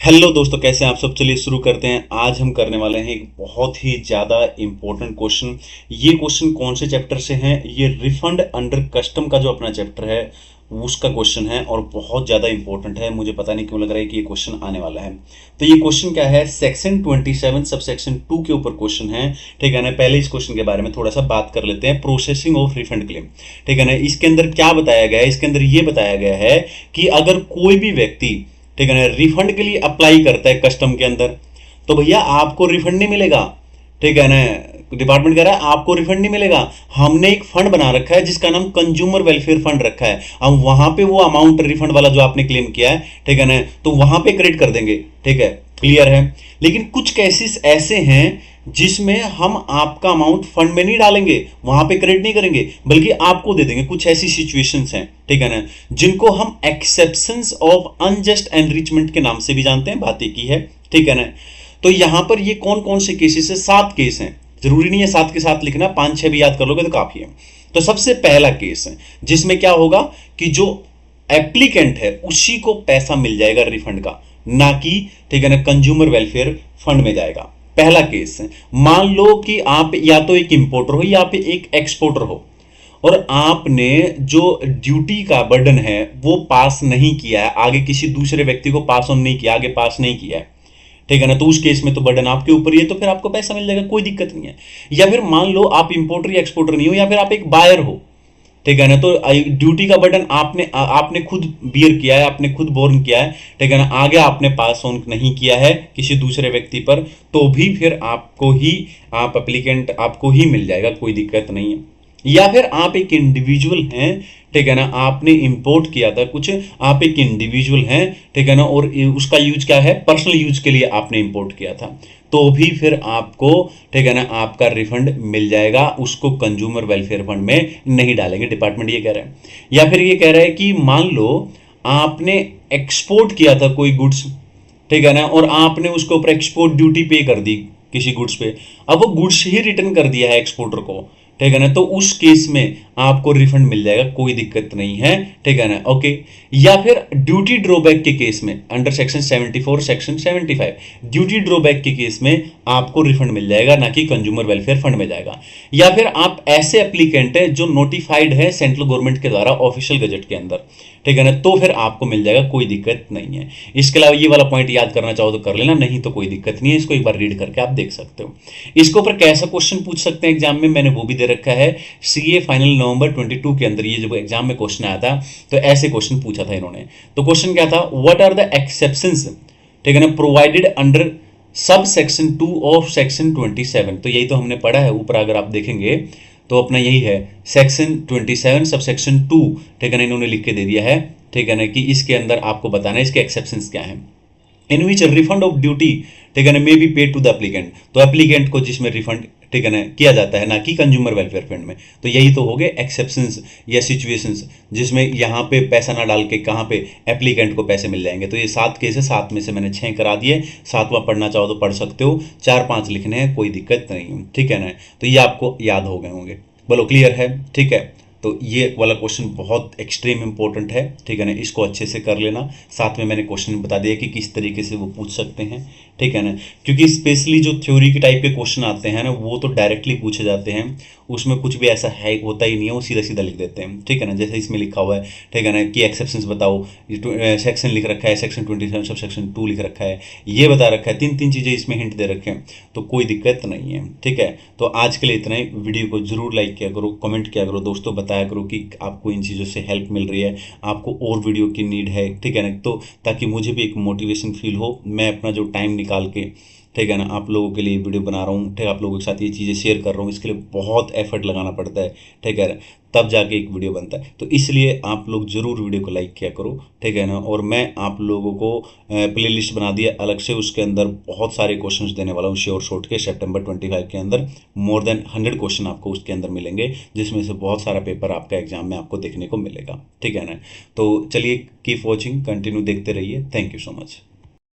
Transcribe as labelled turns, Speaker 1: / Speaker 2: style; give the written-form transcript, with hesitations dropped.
Speaker 1: Hello दोस्तों, कैसे हैं आप सब। चलिए शुरू करते हैं। आज हम करने वाले हैं एक बहुत ही ज़्यादा इम्पोर्टेंट क्वेश्चन। ये क्वेश्चन कौन से चैप्टर से है? ये रिफंड अंडर कस्टम का जो अपना चैप्टर है उसका क्वेश्चन है और बहुत ज़्यादा इंपॉर्टेंट है। मुझे पता नहीं क्यों लग रहा है कि ये क्वेश्चन आने वाला है। तो ये क्वेश्चन क्या है? सेक्शन 27 सब सेक्शन 2 के ऊपर क्वेश्चन है। ठीक है ना। पहले इस क्वेश्चन के बारे में थोड़ा सा बात कर लेते हैं। Processing of refund claim. ठीक है ना। इसके अंदर क्या बताया गया है? इसके अंदर ये बताया गया है कि अगर कोई भी व्यक्ति, ठीक है ना, रिफंड के लिए अप्लाई करता है कस्टम के अंदर, तो भैया आपको रिफंड नहीं मिलेगा। ठीक है ना। डिपार्टमेंट कह रहा है आपको रिफंड नहीं मिलेगा। हमने एक फंड बना रखा है जिसका नाम कंज्यूमर वेलफेयर फंड रखा है। हम वहां पे वो अमाउंट रिफंड वाला जो आपने क्लेम किया है, ठीक है ना, तो वहां पे क्रेडिट कर देंगे। ठीक है, क्लियर है। लेकिन कुछ केसेस ऐसे हैं जिसमें हम आपका अमाउंट फंड में नहीं डालेंगे, वहां पे क्रेडिट नहीं करेंगे, बल्कि आपको दे देंगे। कुछ ऐसी सिचुएशंस हैं, ठीक है ना, जिनको हम एक्सेप्शंस ऑफ अनजस्ट एनरिचमेंट के नाम से भी जानते हैं, बातें की है। ठीक है ना। तो यहां पर ये कौन कौन से केसेस है? 7 केस हैं। जरूरी नहीं है 7 के साथ लिखना, 5-6 भी याद कर लोगे तो काफी है। तो सबसे पहला केस है जिसमें क्या होगा कि जो एप्लीकेंट है उसी को पैसा मिल जाएगा रिफंड का, ना कि, ठीक है ना, कंज्यूमर वेलफेयर फंड में जाएगा। पहला केस है, मान लो कि आप या तो एक इंपोर्टर हो या आप एक एक्सपोर्टर हो और आपने जो ड्यूटी का बर्डन है वो पास नहीं किया है, आगे किसी दूसरे व्यक्ति को पास ऑन नहीं किया, आगे पास नहीं किया है। ठीक है ना। तो उस केस में तो बर्डन आपके ऊपर ही है, तो फिर आपको पैसा मिल जाएगा, कोई दिक्कत नहीं है। या फिर मान लो आप इंपोर्टर या एक्सपोर्टर नहीं हो, या फिर आप एक बायर हो, ठीक है ना, तो ड्यूटी का बर्डन आपने खुद बियर किया है, आपने खुद बोर्न किया है, ठीक है ना, आगे आपने पास ऑन नहीं किया है किसी दूसरे व्यक्ति पर, तो भी फिर आपको ही, आप एप्लीकेंट आपको ही मिल जाएगा, कोई दिक्कत नहीं है। या फिर आप एक इंडिविजुअल हैं, ठीक है ना, आपने इंपोर्ट किया था कुछ, आप एक इंडिविजुअल हैं, ठीक है ना, और उसका यूज क्या है? पर्सनल यूज के लिए आपने इंपोर्ट किया था, तो भी फिर आपको, ठीक है ना, आपका रिफंड मिल जाएगा, उसको कंज्यूमर वेलफेयर फंड में नहीं डालेंगे, डिपार्टमेंट ये कह रहा है। या फिर ये कह रहा है कि मान लो आपने एक्सपोर्ट किया था कोई गुड्स, ठीक है ना, और आपने उसके ऊपर एक्सपोर्ट ड्यूटी पे कर दी किसी गुड्स पे, अब वो गुड्स ही रिटर्न कर दिया है एक्सपोर्टर को, ठीक है ना, तो उस केस में आपको रिफंड मिल जाएगा, कोई दिक्कत नहीं है। ठीक है ना, ओके। या फिर ड्यूटी ड्रॉबैक के केस में under section 74 section 75, duty drawback के केस में आपको रिफंड मिल जाएगा, ना कि कंज्यूमर वेलफेयर फंड में जाएगा। या फिर आप ऐसे एप्लीकेंट है जो नोटिफाइड है सेंट्रल गवर्नमेंट के द्वारा ऑफिशियल गजट के अंदर, ठीक है ना, तो फिर आपको मिल जाएगा, कोई दिक्कत नहीं है। इसके अलावा ये वाला पॉइंट याद करना चाहो तो कर लेना, नहीं तो कोई दिक्कत नहीं है, इसको एक बार रीड करके आप देख सकते हो। इसके ऊपर कैसा क्वेश्चन पूछ सकते हैं एग्जाम में, मैंने वो भी दे रखा है। सीए फाइनल नवंबर 22 के अंदर ये जब एग्जाम में क्वेश्चन आया था तो ऐसे क्वेश्चन पूछा था इन्होंने। तो क्वेश्चन क्या था? व्हाट आर द एक्सेप्शंस, ठीक है ना, provided under sub section 2 of section 27। तो यही तो हमने पढ़ा है ऊपर, अगर आप देखेंगे तो अपना यही है सेक्शन 27 सब सेक्शन 2, ठीक है ना, इन्होंने लिख के दे दिया है। ठीक है ना, कि इसके अंदर आपको बताना है इसके एक्सेप्शंस क्या हैं। In which refund of duty, ठीक है ना, may be paid to the applicant, तो एप्लीकेंट को जिसमें रिफंड, ठीक है ना, किया जाता है, ना कि कंज्यूमर वेलफेयर फंड में। तो यही तो हो गए एक्सेप्शंस या सिचुएशंस जिसमें यहाँ पे पैसा ना डाल के कहाँ पे एप्लीकेंट को पैसे मिल जाएंगे। तो ये 7 केस है, 7 में से मैंने 6 करा दिए, 7वां पढ़ना चाहो तो पढ़ सकते हो, 4-5 लिखने हैं, कोई दिक्कत नहीं। ठीक है ना। तो ये आपको याद हो गए होंगे। बोलो क्लियर है? ठीक है। तो ये वाला क्वेश्चन बहुत एक्सट्रीम इंपॉर्टेंट है, ठीक है ना, इसको अच्छे से कर लेना। साथ में मैंने क्वेश्चन बता दिया कि किस तरीके से वो पूछ सकते हैं, ठीक है ना, क्योंकि स्पेशली जो थ्योरी के टाइप के क्वेश्चन आते हैं ना वो तो डायरेक्टली पूछे जाते हैं, उसमें कुछ भी ऐसा है होता ही नहीं है, वो सीधा सीधा लिख देते हैं। ठीक है ना, जैसे इसमें लिखा हुआ है, ठीक है ना, कि एक्सेप्शंस बताओ, सेक्शन लिख रखा है सेक्शन 27 सब सेक्शन 2 लिख रखा है, ये बता रखा है, 3-3 चीज़ें इसमें हिंट दे रखे हैं, तो कोई दिक्कत नहीं है। ठीक है। तो आज के लिए इतना ही। वीडियो को जरूर लाइक किया करो, कमेंट किया करो, दोस्तों बताया करो कि आपको इन चीज़ों से हेल्प मिल रही है, आपको और वीडियो की नीड है, ठीक है ना, तो ताकि मुझे भी एक मोटिवेशन फील हो, मैं अपना जो टाइम निकाल के, ठीक है ना, आप लोगों के लिए वीडियो बना रहा हूँ, ठीक है, आप लोगों के साथ ये चीज़ें शेयर कर रहा हूँ, इसके लिए बहुत एफर्ट लगाना पड़ता है, ठीक है, तब जाके एक वीडियो बनता है। तो इसलिए आप लोग जरूर वीडियो को लाइक किया करो, ठीक है ना। और मैं आप लोगों को प्लेलिस्ट बना दिया अलग से, उसके अंदर बहुत सारे क्वेश्चंस देने वाला हूँ श्योर शॉर्ट के। सितंबर 25 के अंदर मोर देन 100 क्वेश्चन आपको उसके अंदर मिलेंगे, जिसमें से बहुत सारा पेपर आपका एग्जाम में आपको देखने को मिलेगा, ठीक है ना। तो चलिए, कीप वॉचिंग, कंटिन्यू देखते रहिए। Thank you so much.